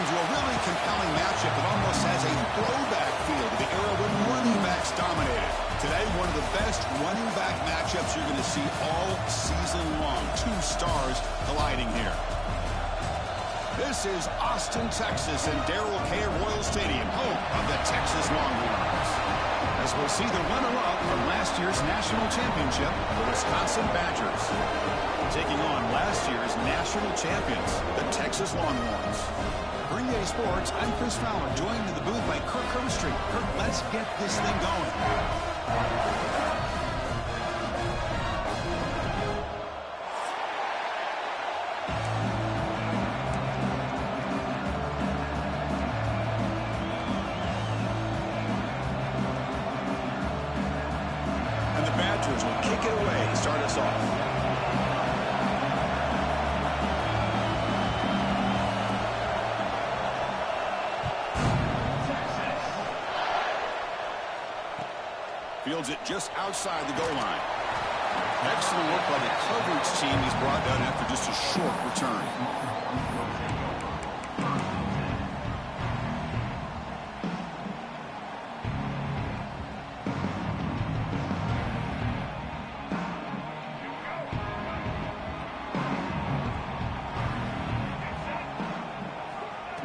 into a really compelling matchup that almost has a throwback feel to the era when running backs dominated. Today, one of the best running back matchups you're going to see all season long. Two stars colliding here. This is Austin, Texas, and Darrell K. Royal Stadium, home of the Texas Longhorns. As we'll see the runner-up from last year's national championship, the Wisconsin Badgers, taking on last year's national champions, the Texas Longhorns. For EA Sports, I'm Chris Fowler, joined in the booth by Kirk Herbstreit. Kirk, let's get this thing going. And the Badgers will kick it away to start us off. Fields it just outside the goal line. Excellent work by the coverage team. He's brought down after just a short return.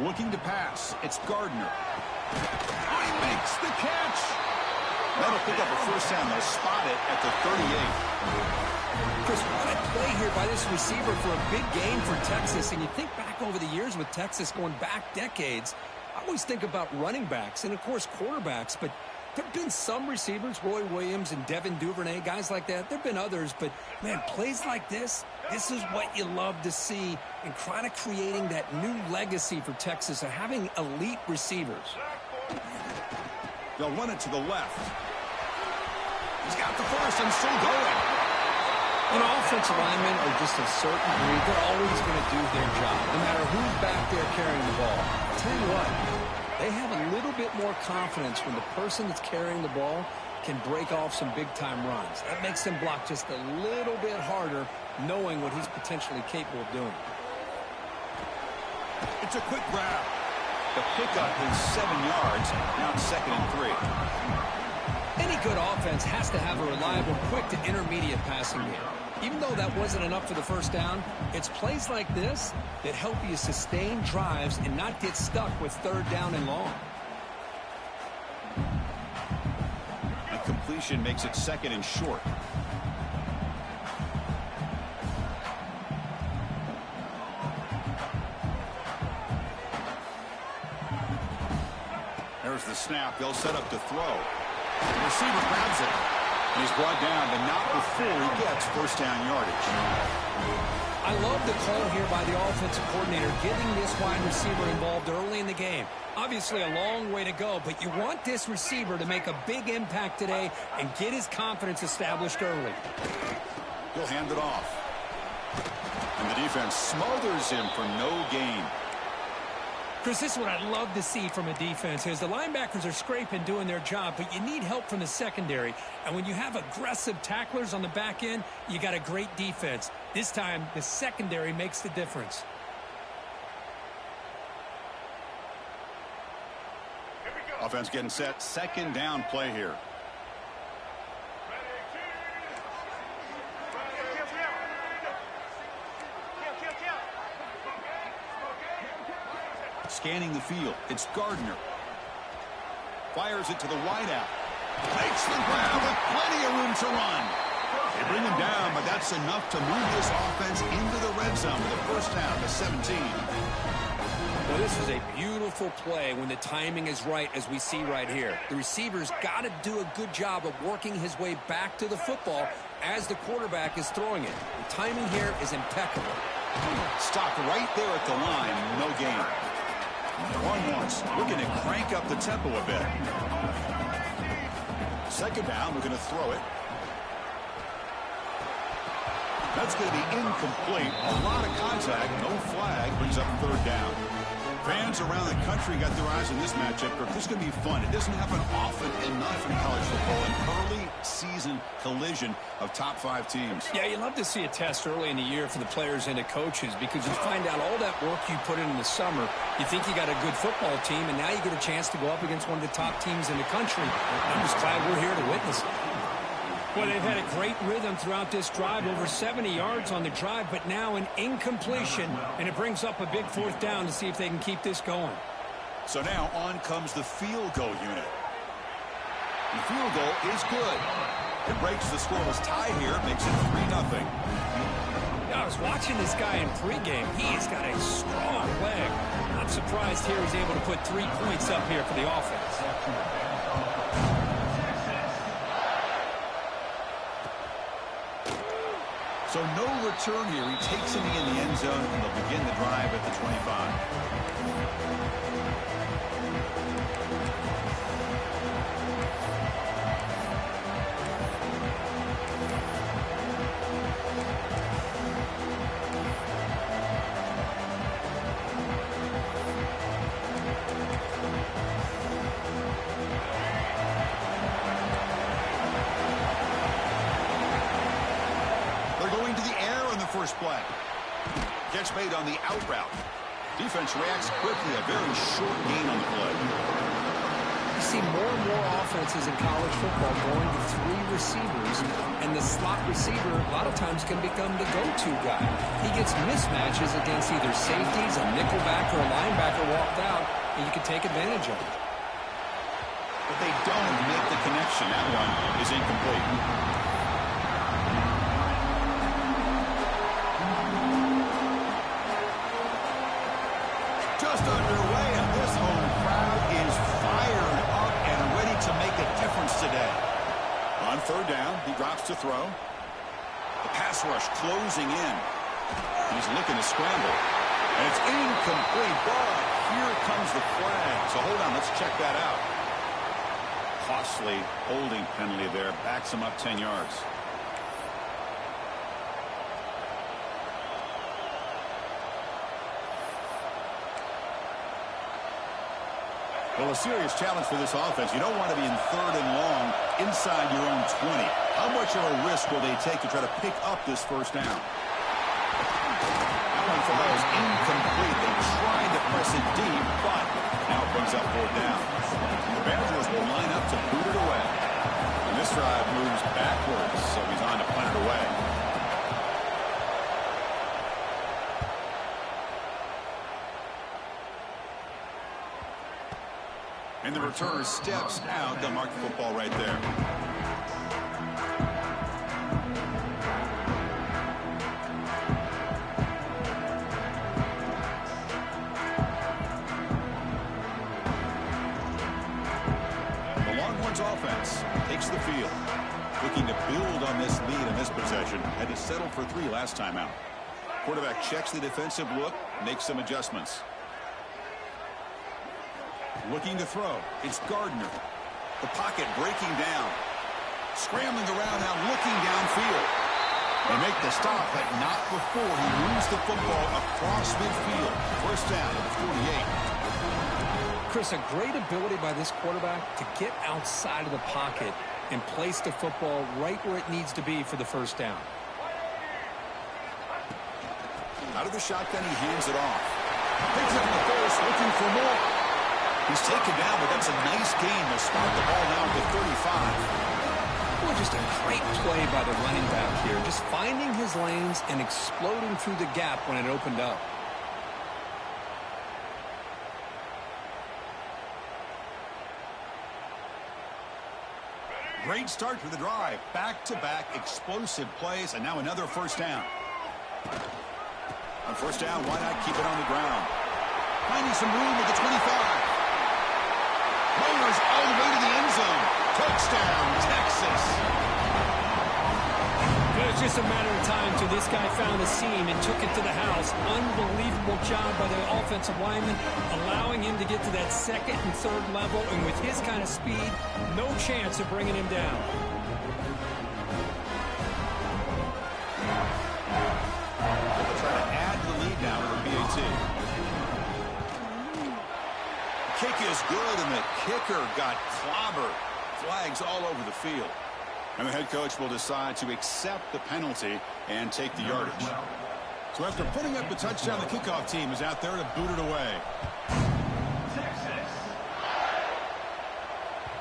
Looking to pass. It's Gardner. Oh, he makes the catch. That'll pick up a first down. They'll spot it at the 38. Chris, what a play here by this receiver for a big game for Texas. And you think back over the years with Texas going back decades, I always think about running backs and, of course, quarterbacks. But there have been some receivers, Roy Williams and Devin Duvernay, guys like that. There have been others. But, man, plays like this is what you love to see and kind of creating that new legacy for Texas of having elite receivers. They'll run it to the left. He's got the first and still going. You know, offensive linemen are just a certain breed. They're always going to do their job, no matter who's back there carrying the ball. I'll tell you what, they have a little bit more confidence when the person that's carrying the ball can break off some big-time runs. That makes them block just a little bit harder, knowing what he's potentially capable of doing. It's a quick grab. The pickup is 7 yards. Now it's 2nd and 3. Any good offense has to have a reliable, quick to intermediate passing game. Even though that wasn't enough for the first down, it's plays like this that help you sustain drives and not get stuck with 3rd down and long. A completion makes it 2nd and short. There's the snap. They'll set up to throw. The receiver grabs it. And he's brought down, but not before he gets first down yardage. I love the call here by the offensive coordinator, getting this wide receiver involved early in the game. Obviously a long way to go, but you want this receiver to make a big impact today and get his confidence established early. He'll hand it off. And the defense smothers him for no gain. Chris, this is what I'd love to see from a defense is the linebackers are scraping, doing their job, but you need help from the secondary. And when you have aggressive tacklers on the back end, you got a great defense. This time, the secondary makes the difference. Offense getting set. 2nd down play here. Scanning the field. It's Gardner. Fires it to the wideout. Makes the grab with plenty of room to run. They bring him down, but that's enough to move this offense into the red zone with a first down to 17. Well, this is a beautiful play when the timing is right, as we see right here. The receiver's got to do a good job of working his way back to the football as the quarterback is throwing it. The timing here is impeccable. Stopped right there at the line. No gain. Longhorns looking to crank up the tempo a bit. 2nd down, we're going to throw it. That's going to be incomplete. A lot of contact, no flag, brings up 3rd down. Fans around the country got their eyes on this matchup. This is going to be fun. It doesn't happen often enough in college football. An early season collision of top 5 teams. Yeah, you love to see a test early in the year for the players and the coaches because you find out all that work you put in the summer. You think you got a good football team, and now you get a chance to go up against one of the top teams in the country. I'm just glad we're here to witness it. Well, they've had a great rhythm throughout this drive, over 70 yards on the drive, but now an incompletion, and it brings up a big 4th down to see if they can keep this going. So now on comes the field goal unit. The field goal is good. It breaks the scoreless tie here, makes it 3-0. I was watching this guy in pregame. He's got a strong leg. Not surprised here he's able to put 3 points up here for the offense. So no return here. He takes him in the end zone, and they'll begin the drive at the 25. First play. Catch made on the out route. Defense reacts quickly. A very short gain on the play. You see more and more offenses in college football going to 3 receivers, and the slot receiver a lot of times can become the go-to guy. He gets mismatches against either safeties, a nickelback, or a linebacker walked out, and you can take advantage of it. But they don't make the connection. That one is incomplete. Underway, and this home crowd is fired up and ready to make a difference today. On 3rd down, he drops to throw. The pass rush closing in. He's looking to scramble. And it's incomplete, but here comes the flag. So hold on, let's check that out. Costly holding penalty there. Backs him up 10 yards. Well, a serious challenge for this offense. You don't want to be in 3rd and long inside your own 20. How much of a risk will they take to try to pick up this 1st down? That one for those incomplete. They tried to press it deep, but now it brings up 4th down. The Badgers will line up to boot it away. And this drive moves backwards, so he's on to punt it away. And the returner steps out. They'll mark the football right there. The Longhorns offense takes the field. Looking to build on this lead in this possession. Had to settle for 3 last time out. Quarterback checks the defensive look, makes some adjustments. Looking to throw. It's Gardner. The pocket breaking down. Scrambling around now, looking downfield. They make the stop, but not before he moves the football across midfield. 1st down at the 48. Chris, a great ability by this quarterback to get outside of the pocket and place the football right where it needs to be for the 1st down. Out of the shotgun, he hands it off. Picks up the force, looking for more. He's taken down, but that's a nice gain to start the ball now at the 35. Well, just a great play by the running back here. Just finding his lanes and exploding through the gap when it opened up. Great start to the drive. Back-to-back explosive plays, and now another 1st down. On 1st down, why not keep it on the ground? Finding some room at the 25. Rollers all the way to the end zone. Touchdown, Texas. It was just a matter of time until this guy found a seam and took it to the house. Unbelievable job by the offensive lineman, allowing him to get to that 2nd and 3rd level, and with his kind of speed, no chance of bringing him down. They'll try to add to the lead now with a PAT. was good, and the kicker got clobbered. Flags all over the field. And the head coach will decide to accept the penalty and take the yardage. So after putting up the touchdown, the kickoff team is out there to boot it away.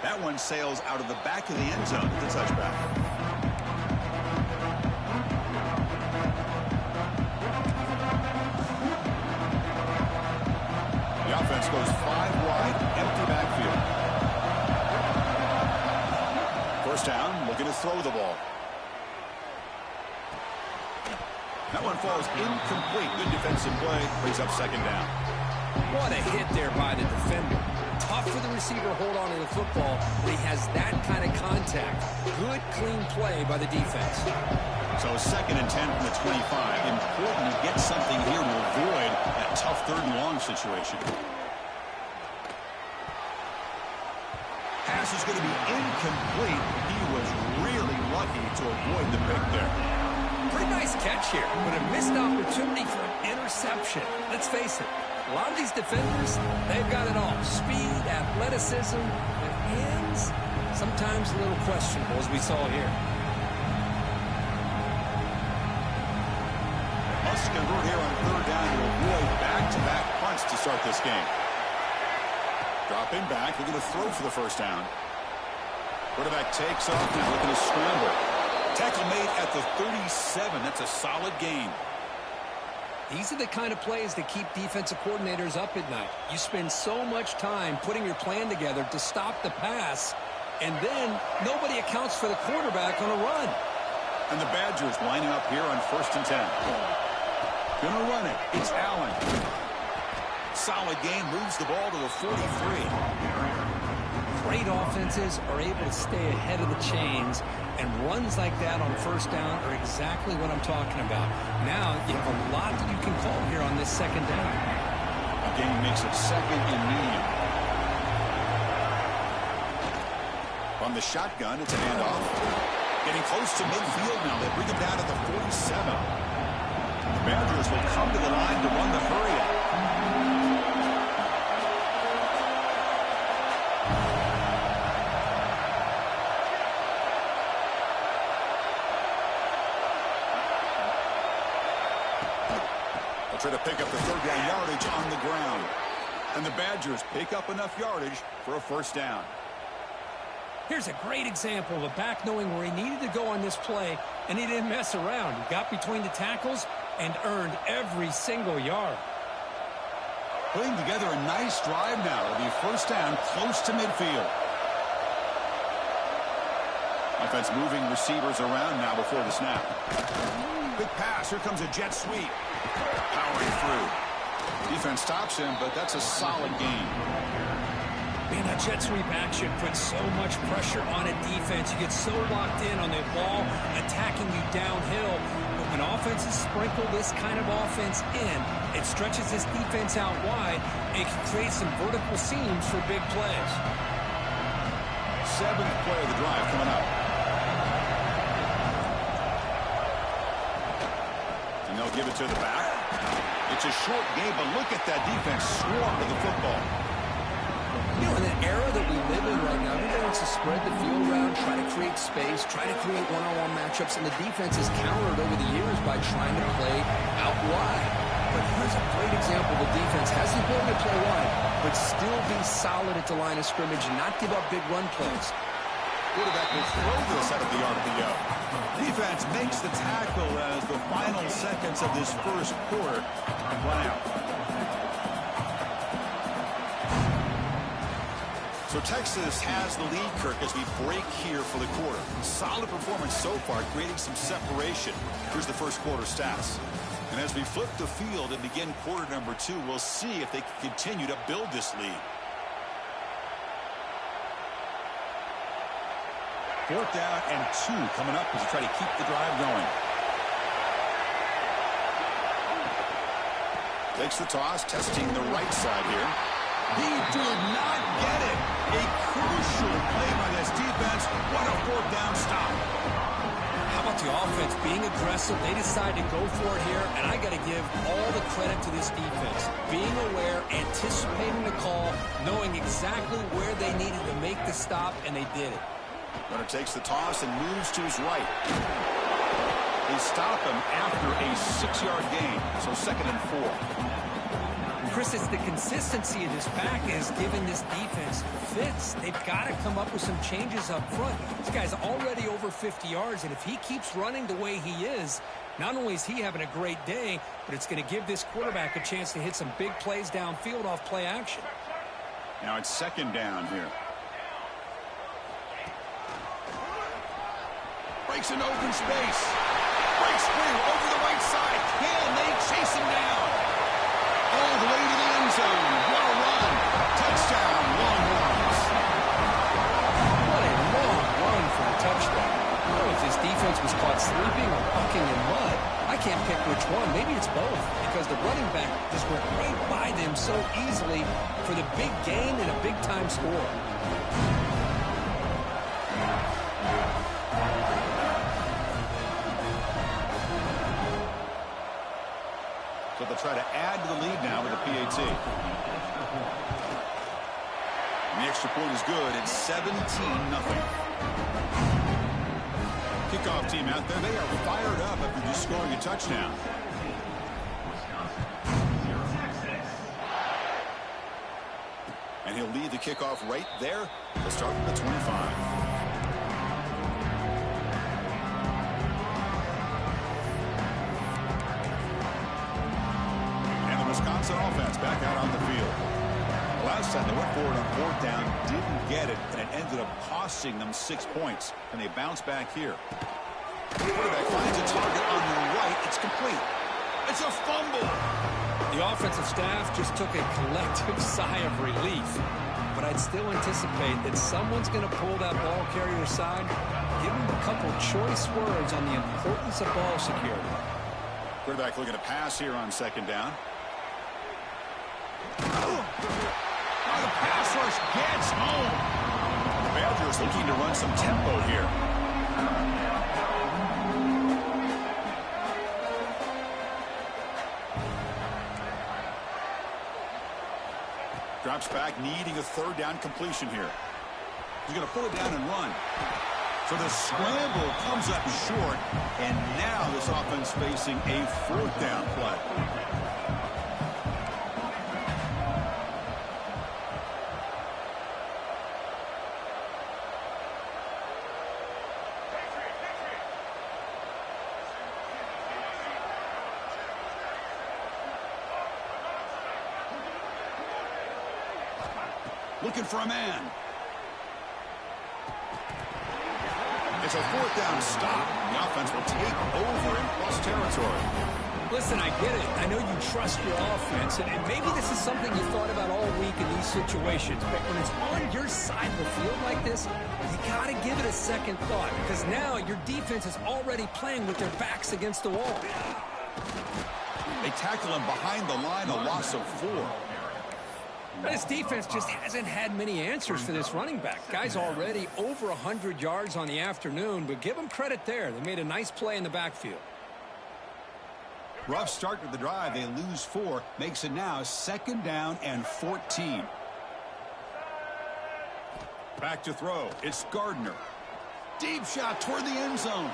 That one sails out of the back of the end zone at the touchback. The offense goes 5 wide, empty backfield. First down, looking to throw the ball. That one falls incomplete. Good defensive play, brings up second down. What a hit there by the defender. Tough for the receiver to hold on to the football when he has that kind of contact. Good, clean play by the defense. So 2nd and 10 from the 25. Important to get something here to avoid that tough 3rd and long situation. Pass is going to be incomplete. He was really lucky to avoid the pick there. Pretty nice catch here, but a missed opportunity for an interception. Let's face it, a lot of these defenders, they've got it all. Speed, athleticism, and hands, sometimes a little questionable, as we saw here. Must convert here on 3rd down to avoid back-to-back punts to start this game. Dropping back, looking to throw for the first down. Quarterback takes off now, looking to scramble. Tackle made at the 37. That's a solid gain. These are the kind of plays that keep defensive coordinators up at night. You spend so much time putting your plan together to stop the pass, and then nobody accounts for the quarterback on a run. And the Badgers lining up here on 1st and 10. Gonna run it. It's Allen. Solid gain, moves the ball to the 43. Great offenses are able to stay ahead of the chains, and runs like that on 1st down are exactly what I'm talking about. Now you have a lot that you can call here on this 2nd down. The game makes it 2nd and medium. From the shotgun, it's a handoff. Getting close to midfield now. They bring him down to the 47. The Badgers will come to the line to run the hurry-up. Try to pick up the 3rd down yardage on the ground. And the Badgers pick up enough yardage for a 1st down. Here's a great example of a back knowing where he needed to go on this play, and he didn't mess around. He got between the tackles and earned every single yard. Putting together a nice drive now. It'll be 1st down close to midfield. Offense moving receivers around now before the snap. Big pass. Here comes a jet sweep. Powering through. Defense stops him, but that's a solid gain. Man, that jet sweep action puts so much pressure on a defense. You get so locked in on the ball attacking you downhill. But when offenses sprinkle this kind of offense in, it stretches this defense out wide and can create some vertical seams for big plays. 7th play of the drive coming up. And they'll give it to the back. It's a short game, but look at that defense swarm to the football. You know, in the era that we live in right now, everybody wants to spread the field around, try to create space, try to create one-on-one matchups, and the defense has countered over the years by trying to play out wide. But here's a great example. The defense has the ability to play wide, but still be solid at the line of scrimmage and not give up big run plays. Quarterback will throw this out of the RPO. Defense makes the tackle as the final seconds of this 1st quarter run out. So Texas has the lead, Kirk, as we break here for the quarter. Solid performance so far, creating some separation. Here's the 1st quarter stats. And as we flip the field and begin quarter number 2, we'll see if they can continue to build this lead. 4th down and 2 coming up as we try to keep the drive going. Takes the toss, testing the right side here. He did not get it. A crucial play by this defense. What a 4th down stop. How about It's the offense being aggressive. They decide to go for it here, and I got to give all the credit to this defense. Being aware, anticipating the call, knowing exactly where they needed to make the stop, and they did it. Runner takes the toss and moves to his right. They stop him after a 6-yard gain, so 2nd and 4. Chris, it's the consistency of this back is giving this defense fits. They've got to come up with some changes up front. This guy's already over 50 yards, and if he keeps running the way he is, not only is he having a great day, but it's going to give this quarterback a chance to hit some big plays downfield off play action. Now it's 2nd down here. Breaks into open space. Breaks through over the right side. Can they chase him down? All the way to the end zone. Well run. Touchdown, Longhorns. What a long run for a touchdown. I don't know if this defense was caught sleeping or walking in mud. I can't pick which one. Maybe it's both, because the running back just went right by them so easily for the big gain and a big-time score. So they'll try to add to the lead now with a PAT. And the extra point is good. It's 17-0. Kickoff team out there. They are fired up after just scoring a touchdown. And he'll lead the kickoff right there. They'll start from the 25. Wisconsin offense back out on the field. Last time they went forward on 4th down, didn't get it, and it ended up costing them 6 points. And they bounce back here. The quarterback finds a target on the right. It's complete. It's a fumble. The offensive staff just took a collective sigh of relief. But I'd still anticipate that someone's going to pull that ball carrier aside, give him a couple choice words on the importance of ball security. Quarterback looking to pass here on 2nd down. Oh, the pass rush gets home. The Badgers looking to run some tempo here. Drops back, needing a 3rd down completion here. He's going to pull it down and run. So the scramble comes up short, and now this offense facing a 4th down play. Looking for a man. It's a 4th down stop. The offense will take over in plus territory. Listen, I get it. I know you trust your offense, and maybe this is something you thought about all week in these situations, but when it's on your side of the field like this, you got to give it a second thought, because now your defense is already playing with their backs against the wall. They tackle him behind the line, a loss of 4. This defense just hasn't had many answers for this running back. Guy's already over 100 yards on the afternoon, but give him credit there. They made a nice play in the backfield. Rough start to the drive. They lose 4. Makes it now 2nd down and 14. Back to throw. It's Gardner. Deep shot toward the end zone.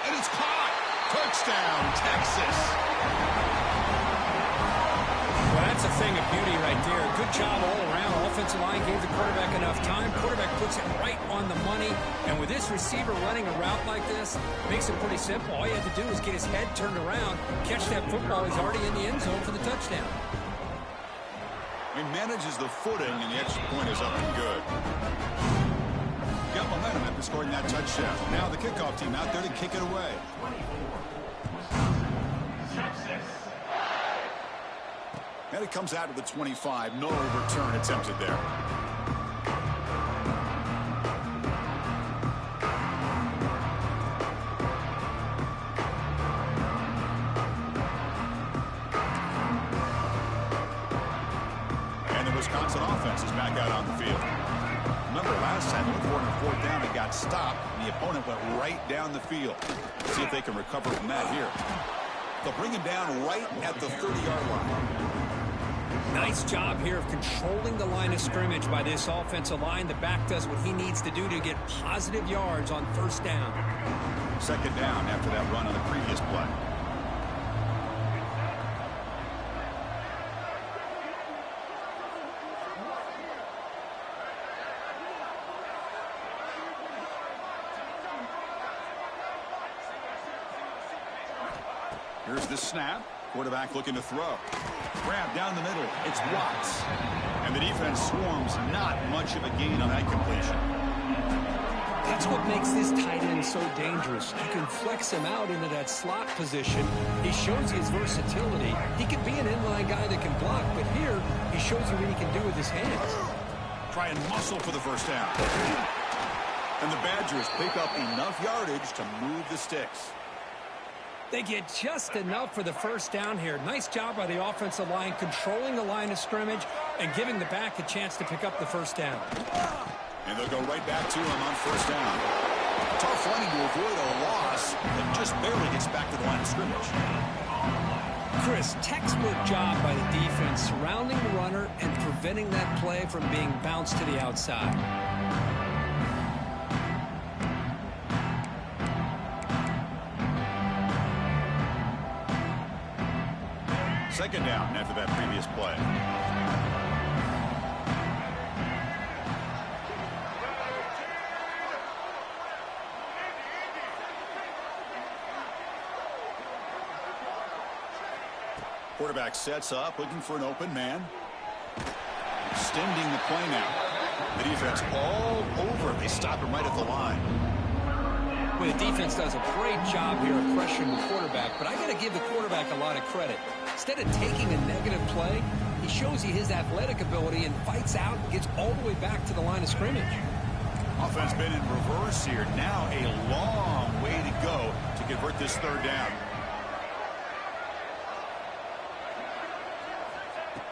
And it's caught. Touchdown, Texas. Well, that's a thing of beauty right there. Good job all around. Offensive line gave the quarterback enough time. Quarterback puts it right on the money. And with this receiver running a route like this, makes it pretty simple. All you have to do is get his head turned around, catch that football. He's already in the end zone for the touchdown. He manages the footing, and the extra point is up and good. Got momentum after scoring that touchdown. Now the kickoff team out there to kick it away. And it comes out to the 25. No return attempted there. And the Wisconsin offense is back out on the field. Remember, last time they were on a fourth down and got stopped, and the opponent went right down the field. See if they can recover from that here. They'll bring him down right at the 30-yard line. Nice job here of controlling the line of scrimmage by this offensive line. The back does what he needs to do to get positive yards on first down. Second down after that run on the previous play. Here's the snap. Quarterback looking to throw. Grab down the middle. It's Watts. And the defense swarms. Not much of a gain on that completion. That's what makes this tight end so dangerous. You can flex him out into that slot position. He shows you his versatility. He can be an inline guy that can block, but here he shows you what he can do with his hands. Try and muscle for the first down. And the Badgers pick up enough yardage to move the sticks. They get just enough for the first down here. Nice job by the offensive line, controlling the line of scrimmage and giving the back a chance to pick up the first down. And they'll go right back to him on first down. Tough running to avoid a loss, and just barely gets back to the line of scrimmage. Chris, textbook job by the defense surrounding the runner and preventing that play from being bounced to the outside. Second down after that previous play. Quarterback sets up, looking for an open man. Extending the play now. The defense all over. They stop him right at the line. Well, the defense does a great job here of pressuring the quarterback, but I got to give the quarterback a lot of credit. Instead of taking a negative play, he shows you his athletic ability and fights out and gets all the way back to the line of scrimmage. Offense been in reverse here. Now a long way to go to convert this third down.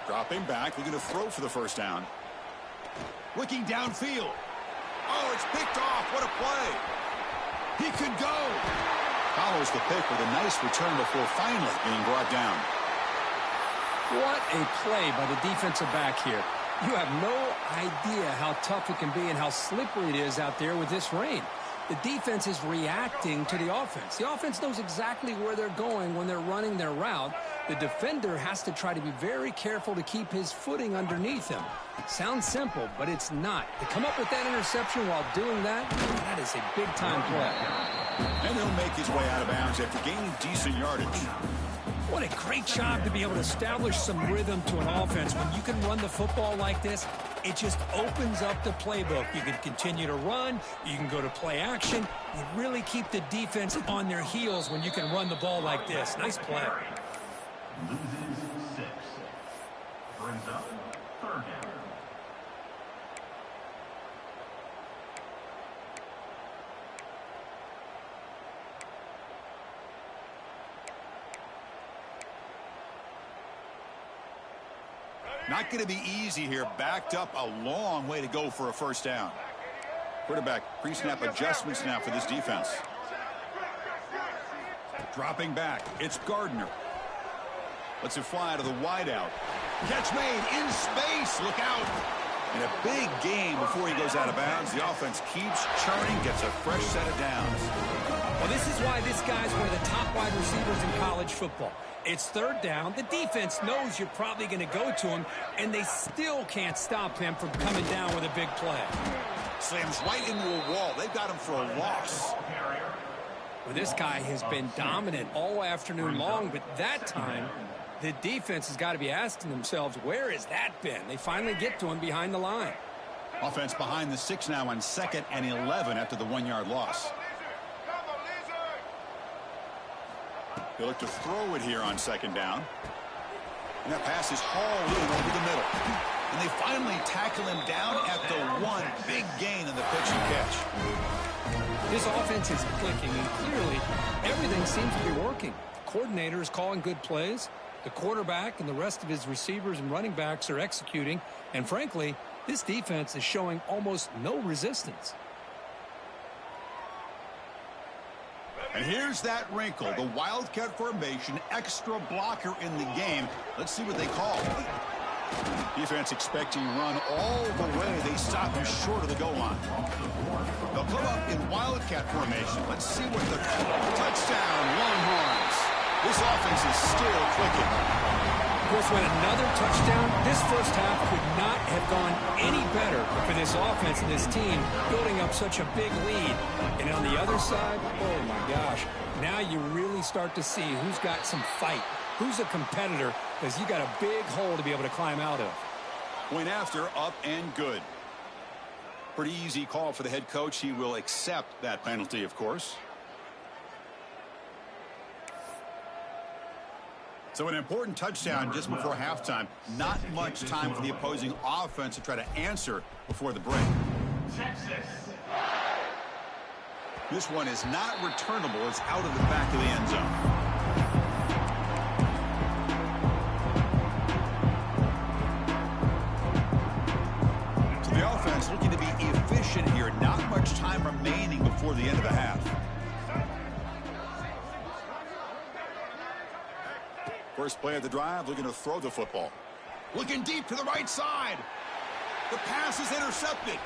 Dropping back, looking to throw for the first down. Looking downfield. Oh, it's picked off. What a play. He could go. Follows the pick with a nice return before finally being brought down. What a play by the defensive back here. You have no idea how tough it can be and how slippery it is out there with this rain. The defense is reacting to the offense. The offense knows exactly where they're going when they're running their route. The defender has to try to be very careful to keep his footing underneath him. Sounds simple, but it's not. To come up with that interception while doing that, that is a big-time play. And he'll make his way out of bounds after gaining decent yardage. What a great job to be able to establish some rhythm to an offense. When you can run the football like this, it just opens up the playbook. You can continue to run. You can go to play action. You really keep the defense on their heels when you can run the ball like this. Nice play. Loses 6. Brings up third down. Not going to be easy here. Backed up a long way to go for a first down. Quarterback pre-snap adjustments now for this defense. Dropping back. It's Gardner. Lets it fly to the wideout. Catch made in space. Look out. And a big gain before he goes out of bounds. The offense keeps churning, gets a fresh set of downs. Well, this is why this guy's one of the top wide receivers in college football. It's third down. The defense knows you're probably going to go to him, and they still can't stop him from coming down with a big play. Slams right into a wall. They've got him for a loss. Well, this guy has been dominant all afternoon long, but that time, the defense has got to be asking themselves, where has that been? They finally get to him behind the line. Offense behind the 6 now on 2nd and 11 after the 1-yard loss. They look to throw it here on 2nd down. And that pass is hauled in over the middle. And they finally tackle him down at the 1. Big gain in the pitch and catch. This offense is clicking, and clearly everything seems to be working. The coordinator is calling good plays. The quarterback and the rest of his receivers and running backs are executing. And frankly, This defense is showing almost no resistance. And here's that wrinkle, the Wildcat formation, extra blocker in the game. Let's see what they call. Defense expecting run all the way. They stop him short of the goal line. They'll come up in Wildcat formation. Let's see what the touchdown, Longhorns. This offense is still clicking. Chris, with another touchdown, this first half could not have gone any better for this offense and this team building up such a big lead. And on the other side, oh my gosh, now you really start to see who's got some fight, who's a competitor, because you got a big hole to be able to climb out of. Point after, up and good. Pretty easy call for the head coach. He will accept that penalty, of course. So an important touchdown just before halftime. Not much time for the opposing offense to try to answer before the break. This one is not returnable. It's out of the back of the end zone. So the offense looking to be efficient here. Not much time remaining before the end of the half. First play of the drive, looking to throw the football. Looking deep to the right side. The pass is intercepted.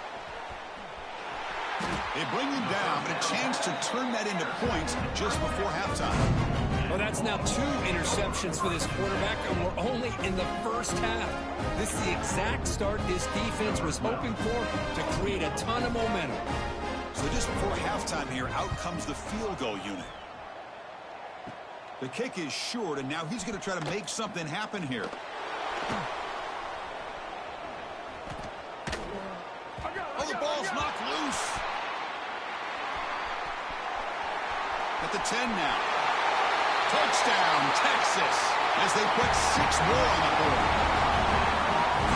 They bring him down, but a chance to turn that into points just before halftime. Well, that's now 2 interceptions for this quarterback, and we're only in the first half. This is the exact start this defense was hoping for to create a ton of momentum. So just before halftime here, out comes the field goal unit. The kick is short, and now he's going to try to make something happen here. Oh, the ball's knocked loose. At the 10 now. Touchdown, Texas, as they put 6 more on the board.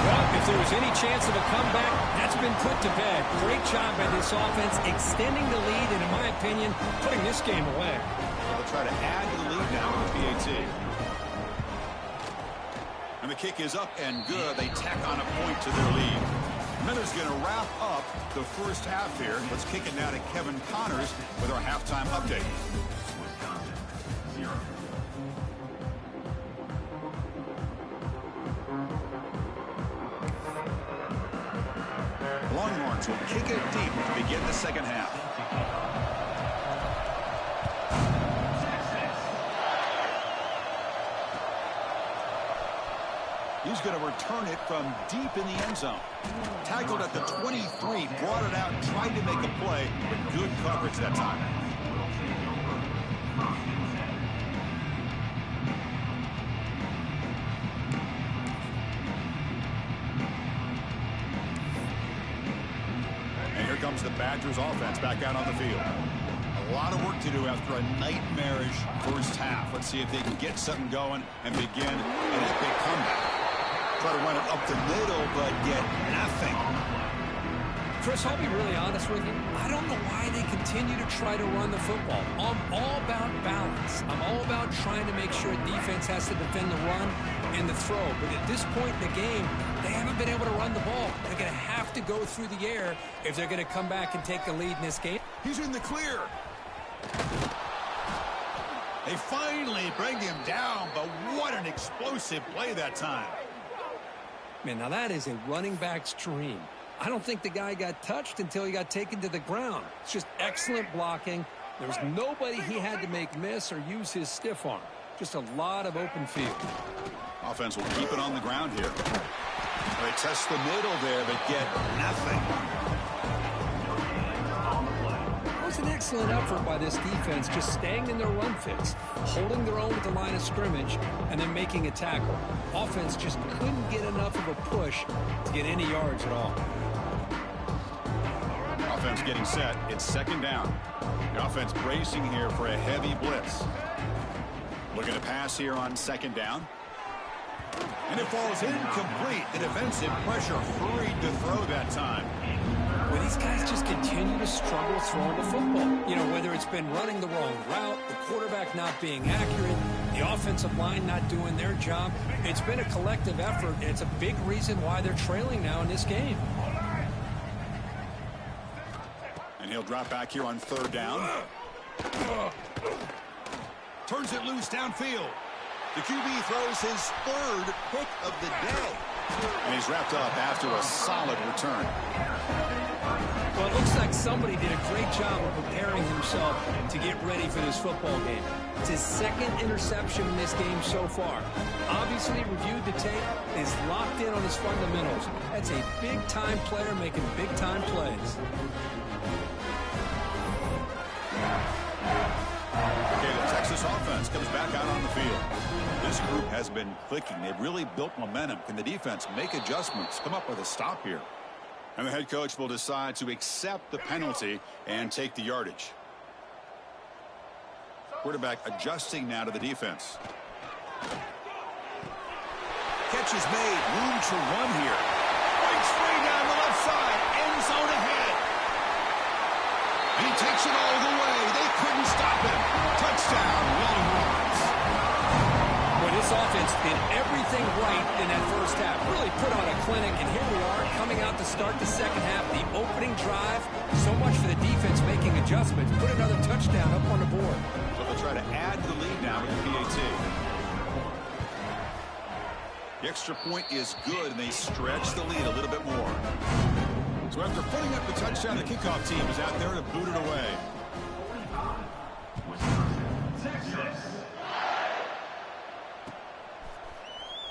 Well, if there was any chance of a comeback, that's been put to bed. Great job by this offense extending the lead and, in my opinion, putting this game away. They'll try to add to the lead now with the PAT. And the kick is up and good. They tack on a point to their lead. Miller's going to wrap up the first half here. Let's kick it now to Kevin Connors with our halftime update. The Longhorns will kick it deep to begin the second half. He's going to return it from deep in the end zone. Tackled at the 23, brought it out, tried to make a play, but good coverage that time. And here comes the Badgers offense back out on the field. A lot of work to do after a nightmarish first half. Let's see if they can get something going and begin an epic comeback. Try to run it up the middle, but get nothing. Chris, I'll be really honest with you. I don't know why they continue to try to run the football. I'm all about balance. I'm all about trying to make sure defense has to defend the run and the throw. But at this point in the game, they haven't been able to run the ball. They're going to have to go through the air if they're going to come back and take the lead in this game. He's in the clear. They finally bring him down, but what an explosive play that time. Man, now that is a running back's dream. I don't think the guy got touched until he got taken to the ground. It's just excellent blocking. There was nobody he had to make miss or use his stiff arm. Just a lot of open field. Offense will keep it on the ground here. They test the middle there, but get nothing. It was an excellent effort by this defense, just staying in their run fits, holding their own at the line of scrimmage, and then making a tackle. Offense just couldn't get enough of a push to get any yards at all. Offense getting set. It's second down. The offense bracing here for a heavy blitz. Looking to pass here on second down. And it falls incomplete. The defensive pressure hurried to throw that time. With these these guys just continue to struggle throwing the football. You know, whether it's been running the wrong route, the quarterback not being accurate, the offensive line not doing their job. It's been a collective effort, and it's a big reason why they're trailing now in this game. And he'll drop back here on third down. Turns it loose downfield. The QB throws his third pick of the day. And he's wrapped up after a solid return. Well, it looks like somebody did a great job of preparing himself to get ready for this football game. It's his second interception in this game so far. Obviously reviewed the tape, is locked in on his fundamentals. That's a big-time player making big-time plays. Okay, the Texas offense comes back out on the field. This group has been clicking. They've really built momentum. Can the defense make adjustments, come up with a stop here? And the head coach will decide to accept the penalty and take the yardage. Quarterback adjusting now to the defense. Catch is made. Room to run here. Breaks free down the left side. End zone ahead. And he takes it all the way. They couldn't stop him. Touchdown, Willie Rollins. Well, this offense did everything right in that first half. Really put on a clinic, and here we are coming out to start the second half. The opening drive, so much for the defense making adjustments. Put another touchdown up on the board. So they'll try to add the lead now with the PAT. The extra point is good, and they stretch the lead a little bit more. So after putting up the touchdown, the kickoff team is out there to boot it away.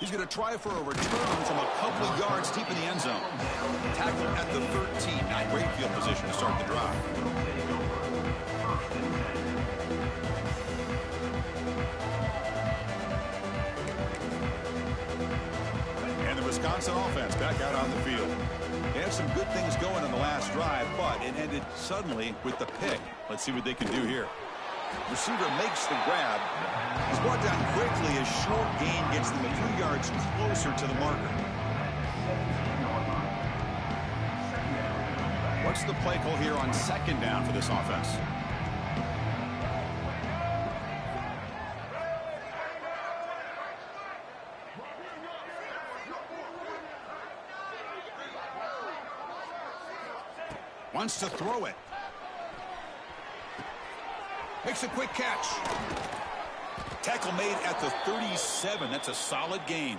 He's going to try for a return from a couple of yards deep in the end zone. Tackle at the 13. Not great field position to start the drive. And the Wisconsin offense back out on the field. They had some good things going on the last drive, but it ended suddenly with the pick. Let's see what they can do here. Receiver makes the grab. He's brought down quickly. A short gain gets them a few yards closer to the marker. What's the play call here on second down for this offense? Wants to throw it. Makes a quick catch. Tackle made at the 37. That's a solid gain.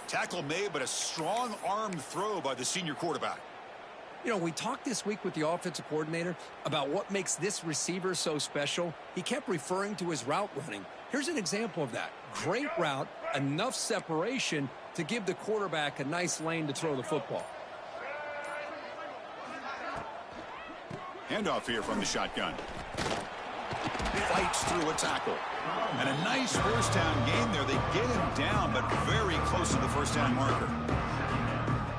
Tackle made, but a strong arm throw by the senior quarterback. You know, we talked this week with the offensive coordinator about what makes this receiver so special. He kept referring to his route running. Here's an example of that. Great route, enough separation to give the quarterback a nice lane to throw the football. Handoff here from the shotgun. Fights through a tackle. And a nice first down gain there. They get him down, but very close to the first down marker.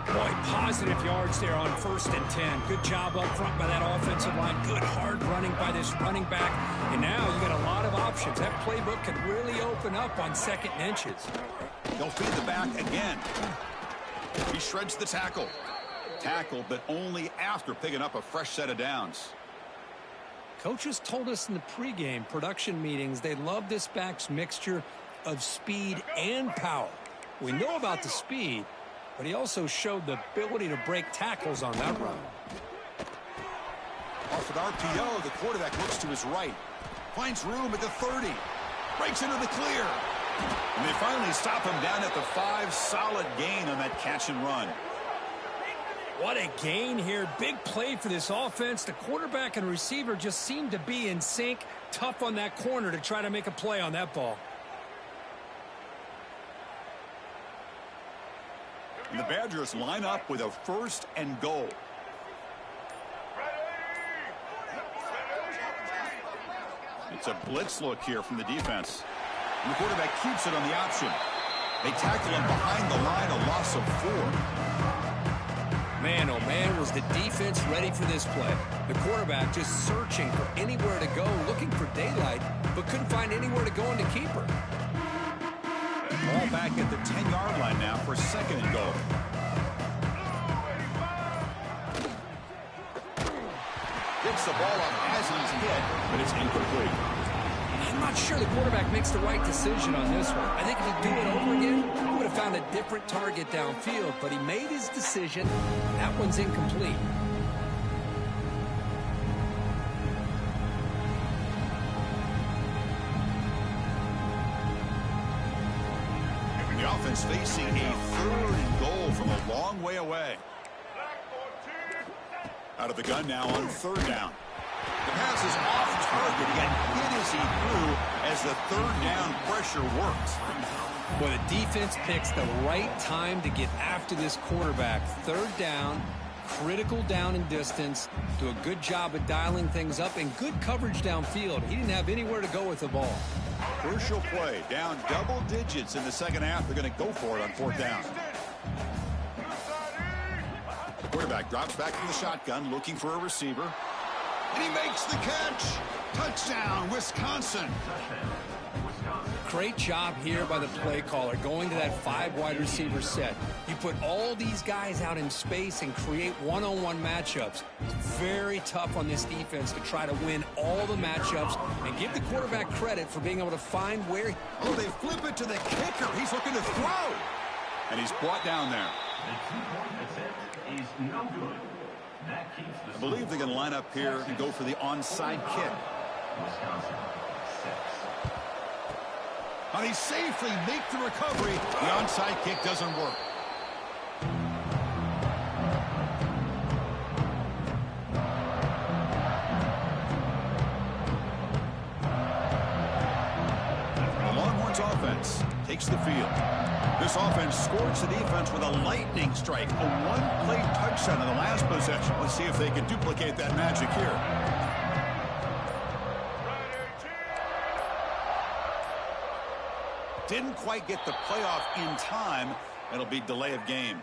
Boy, positive yards there on 1st and 10. Good job up front by that offensive line. Good hard running by this running back. And now you got a lot of options. That playbook could really open up on 2nd and inches. They'll feed the back again. He shreds the tackle. Tackle, but only after picking up a fresh set of downs. Coaches told us in the pregame production meetings they love this back's mixture of speed and power. We know about the speed, but he also showed the ability to break tackles on that run. Off an RPO, the quarterback looks to his right. Finds room at the 30. Breaks into the clear. And they finally stop him down at the 5. Solid gain on that catch and run. What a gain here. Big play for this offense. The quarterback and receiver just seem to be in sync. Tough on that corner to try to make a play on that ball. And the Badgers line up with a 1st and goal. It's a blitz look here from the defense. And the quarterback keeps it on the option. They tackle him behind the line, a loss of 4. Man, oh man, was the defense ready for this play. The quarterback just searching for anywhere to go, looking for daylight, but couldn't find anywhere to go in the keeper. Ball back at the 10-yard line now for 2nd and goal. picks the ball up as he's hit, but it's incomplete. I'm not sure the quarterback makes the right decision on this one. I think if he'd do it over again, he would have found a different target downfield, but he made his decision. That one's incomplete. The offense facing a 3rd and goal from a long way away. Out of the gun now on 3rd down. The pass is off target. He got hit as he threw as the 3rd down pressure works. Well, the defense picks the right time to get after this quarterback. 3rd down, critical down and distance. Do a good job of dialing things up and good coverage downfield. He didn't have anywhere to go with the ball. Crucial play. Down double digits in the second half. They're going to go for it on 4th down. Quarterback drops back from the shotgun, looking for a receiver. And he makes the catch. Touchdown, Wisconsin. Great job here by the play caller, going to that 5 wide receiver set. You put all these guys out in space and create one-on-one matchups. It's very tough on this defense to try to win all the matchups and give the quarterback credit for being able to find where. Oh, they flip it to the kicker. He's looking to throw. And he's brought down there. The 2-point attempt is no good. That keeps the I believe they're going to line up here and go for the onside kick. Wisconsin 6. And he safely makes the recovery. The onside kick doesn't work. The Longhorns offense takes the field. This offense scores the defense with a lightning strike. A one-play touchdown in the last possession. Let's see if they can duplicate that magic here. Didn't quite get the playoff in time. It'll be delay of game.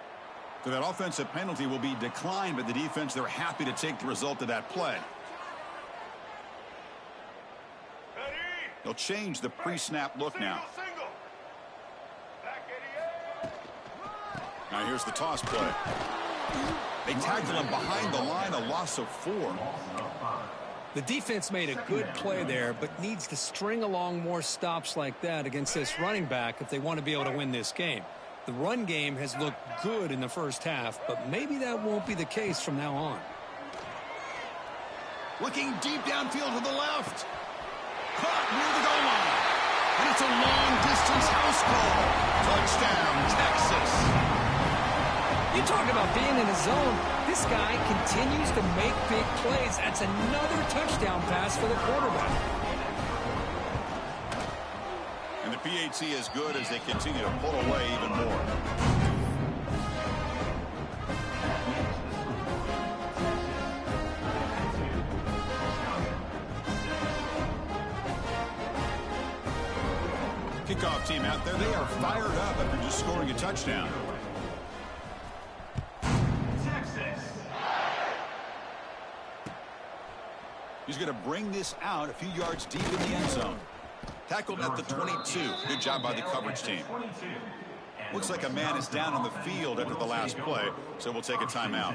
So that offensive penalty will be declined by the defense. They're happy to take the result of that play. They'll change the pre-snap look now. Now here's the toss play. They tackle him behind the line, a loss of 4. The defense made a good play there, but needs to string along more stops like that against this running back if they want to be able to win this game. The run game has looked good in the first half, but maybe that won't be the case from now on. Looking deep downfield to the left. Caught near the goal line. And it's a long-distance house call. Touchdown, Texas. You talk about being in a zone. This guy continues to make big plays. That's another touchdown pass for the quarterback. And the PAT is good as they continue to pull away even more. Kickoff team out there. They are fired up after just scoring a touchdown. He's going to bring this out a few yards deep in the end zone. Tackled at the 22. Good job by the coverage team. Looks like a man is down on the field after the last play, so we'll take a timeout.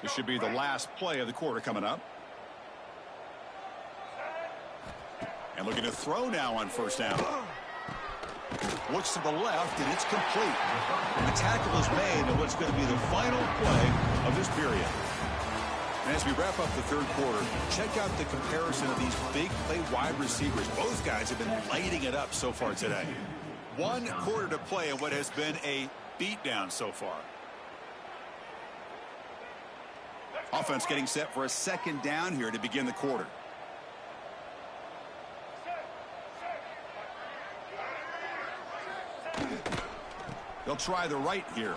This should be the last play of the quarter coming up. And looking to throw now on 1st down. Looks to the left, and it's complete. And the tackle is made on what's going to be the final play of this period. And as we wrap up the 3rd quarter, check out the comparison of these big play wide receivers. Both guys have been lighting it up so far today. 1 quarter to play in what has been a beatdown so far. Offense getting set for a 2nd down here to begin the quarter. They'll try the right here.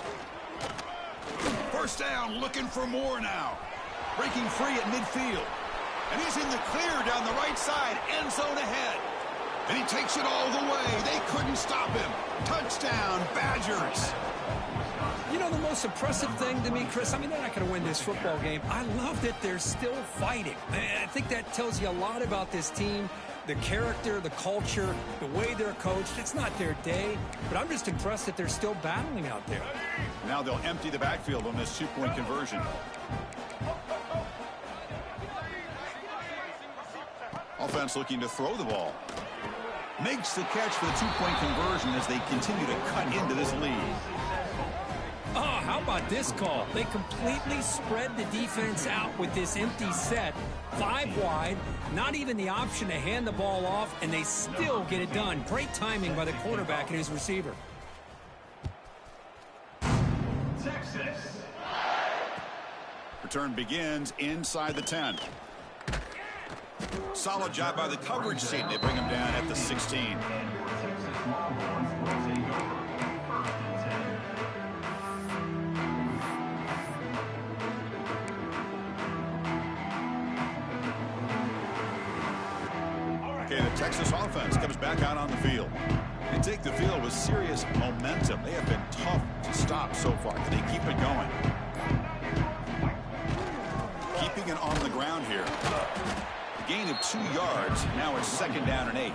1st down, looking for more now. Breaking free at midfield. And he's in the clear down the right side, end zone ahead. And he takes it all the way. They couldn't stop him. Touchdown, Badgers. You know, the most impressive thing to me, Chris, I mean, they're not going to win this football game. I love that they're still fighting. I think that tells you a lot about this team. The character, the culture, the way they're coached, it's not their day, but I'm just impressed that they're still battling out there. Now they'll empty the backfield on this two-point conversion. Offense looking to throw the ball. Makes the catch for the two-point conversion as they continue to cut into this lead. Oh, how about this call? They completely spread the defense out with this empty set. 5 wide, not even the option to hand the ball off, and they still get it done. Great timing by the quarterback and his receiver. Texas. Return begins inside the 10. Solid job by the coverage team. They bring him down at the 16. Okay, the Texas offense comes back out on the field. They take the field with serious momentum. They have been tough to stop so far. Can they keep it going? Keeping it on the ground here. A gain of 2 yards. Now it's 2nd down and 8.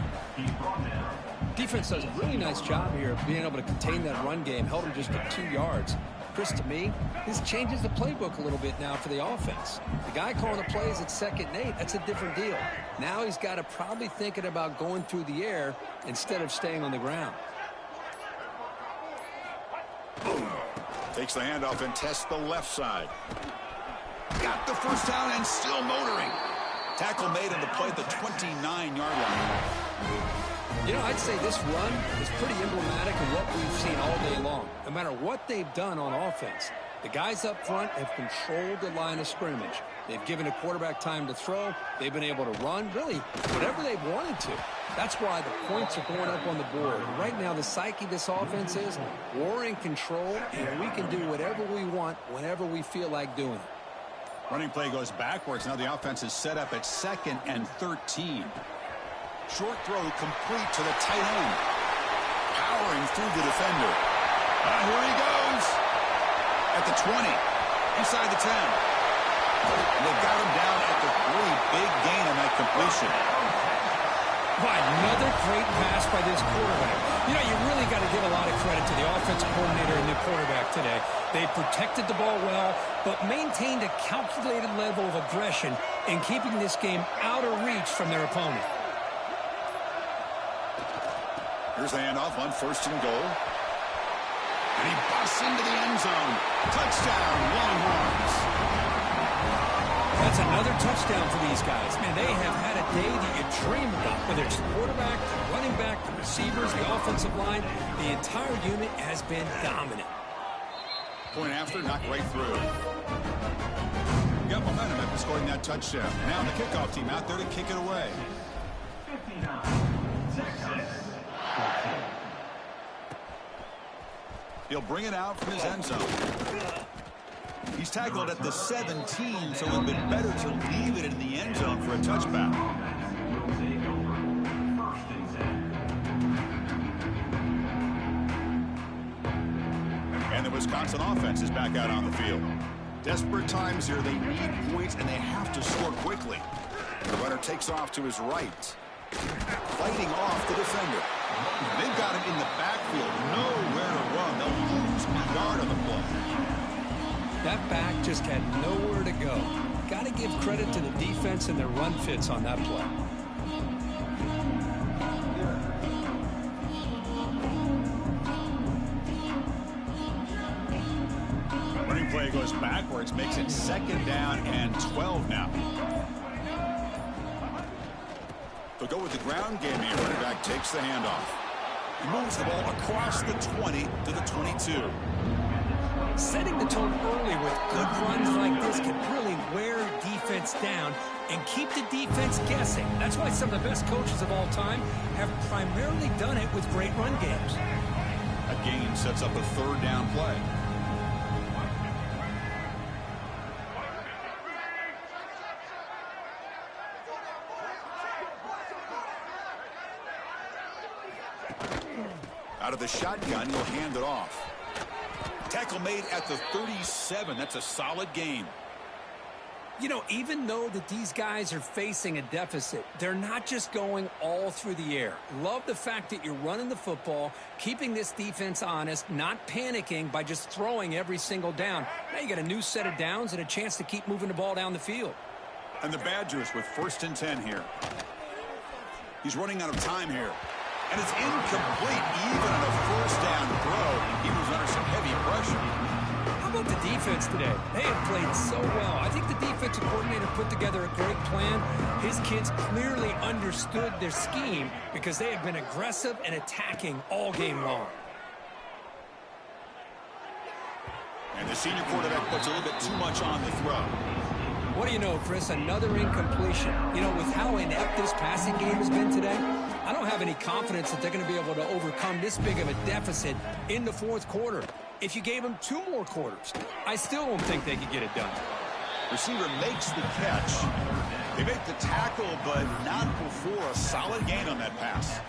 Defense does a really nice job here of being able to contain that run game. Held him just to 2 yards. Chris, to me, this changes the playbook a little bit now for the offense. The guy calling the plays at 2nd and 8, that's a different deal. Now he's got to probably thinking about going through the air instead of staying on the ground. Takes the handoff and tests the left side. Got the first down and still motoring. Tackle made on the play at the 29-yard line. You know, I'd say this run is pretty emblematic of what we've seen all day long. No matter what they've done on offense, the guys up front have controlled the line of scrimmage. They've given a quarterback time to throw. They've been able to run, really, whatever they've wanted to. That's why the points are going up on the board. Right now, the psyche of this offense is we're in control, and we can do whatever we want whenever we feel like doing it. Running play goes backwards. Now the offense is set up at 2nd and 13. Short throw complete to the tight end. Powering through the defender. Here he goes. At the 20. Inside the 10. And they got him down at the 3. Big gain on that completion. By another great pass by this quarterback. You know, you really got to give a lot of credit to the offensive coordinator and the quarterback today. They protected the ball well, but maintained a calculated level of aggression in keeping this game out of reach from their opponent. Here's the handoff on 1st and goal. And he busts into the end zone. Touchdown, Longhorns. That's another touchdown for these guys. Man, they have had a day that you dream about. Whether it's the quarterback, the running back, the receivers, the offensive line, the entire unit has been dominant. Point after, knocked right through. Got momentum after scoring that touchdown. Now the kickoff team out there to kick it away. 59, Texas. He'll bring it out from his end zone. He's tackled at the 17, so it would have been better to leave it in the end zone for a touchback. And the Wisconsin offense is back out on the field. Desperate times here. They need points, and they have to score quickly. The runner takes off to his right. Fighting off the defender. They've got him in the backfield. Nowhere to run. They'll lose a yard on the play. That back just had nowhere to go. Got to give credit to the defense and their run fits on that play. Running play goes backwards, makes it 2nd down and 12 now. They'll go with the ground game here. Running back takes the handoff. He moves the ball across the 20 to the 22. Setting the tone early with good runs like this can really wear defense down and keep the defense guessing. That's why some of the best coaches of all time have primarily done it with great run games. A gain sets up a 3rd down play. Out of the shotgun, he'll hand it off. Tackle made at the 37. That's a solid gain. You know, even though that these guys are facing a deficit, they're not just going all through the air. Love the fact that you're running the football, keeping this defense honest, not panicking by just throwing every single down. Now you got a new set of downs and a chance to keep moving the ball down the field. And the Badgers with 1st and 10 here. He's running out of time here. And it's incomplete even on a 1st down throw. He was under some heavy pressure. How about the defense today? They have played so well. I think the defensive coordinator put together a great plan. His kids clearly understood their scheme because they have been aggressive and attacking all game long. And the senior quarterback puts a little bit too much on the throw. What do you know, Chris? Another incompletion. You know, with how inept this passing game has been today, I don't have any confidence that they're going to be able to overcome this big of a deficit in the 4th quarter. If you gave them 2 more quarters, I still don't think they could get it done. Receiver makes the catch. They make the tackle, but not before a solid gain on that pass.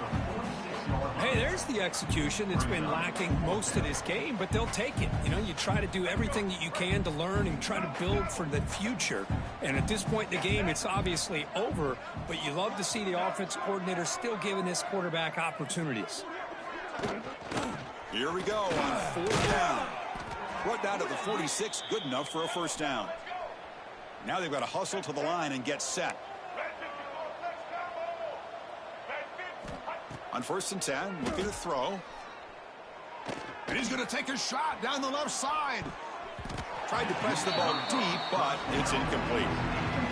Hey, there's the execution that's been lacking most of this game, but they'll take it. You know, you try to do everything that you can to learn and try to build for the future. And at this point in the game, it's obviously over, but you love to see the offense coordinator still giving this quarterback opportunities. Here we go on 4th down. Brought down to the 46, good enough for a 1st down. Now they've got to hustle to the line and get set. On 1st and 10, looking to throw. And he's going to take a shot down the left side. Tried to press the ball deep, but it's incomplete.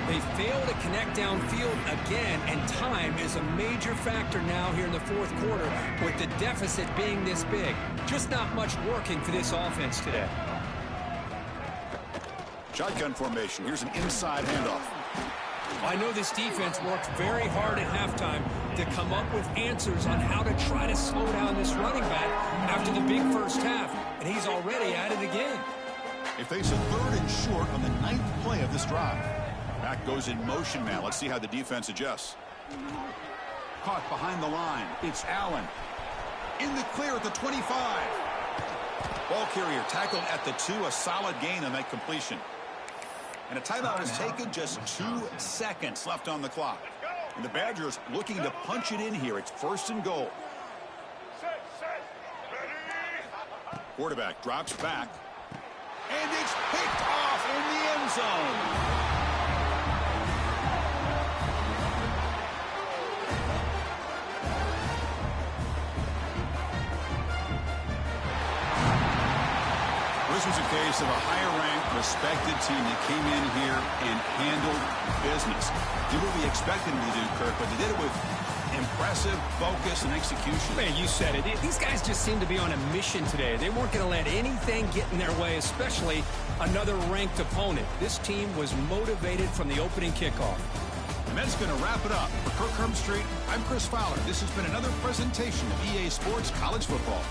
They fail to connect downfield again, and time is a major factor now here in the 4th quarter with the deficit being this big. Just not much working for this offense today. Shotgun formation. Here's an inside handoff. I know this defense worked very hard at halftime to come up with answers on how to try to slow down this running back after the big first half, and he's already at it again. They face a 3rd and short on the 9th play of this drive. Back goes in motion now. Let's see how the defense adjusts. Caught behind the line. It's Allen. In the clear at the 25. Ball carrier tackled at the 2. A solid gain on that completion. And a timeout is taken. Just 2 seconds left on the clock. And the Badgers looking to punch it in here. It's 1st and goal. Quarterback drops back. And it's picked off in the end zone. This was a case of a higher-ranked, respected team that came in here and handled business. Did what we expected them to do, Kirk, but they did it with impressive focus and execution. Man, you said it. These guys just seem to be on a mission today. They weren't going to let anything get in their way, especially another ranked opponent. This team was motivated from the opening kickoff. And that's going to wrap it up. For Kirk Street, I'm Chris Fowler. This has been another presentation of EA Sports College Football.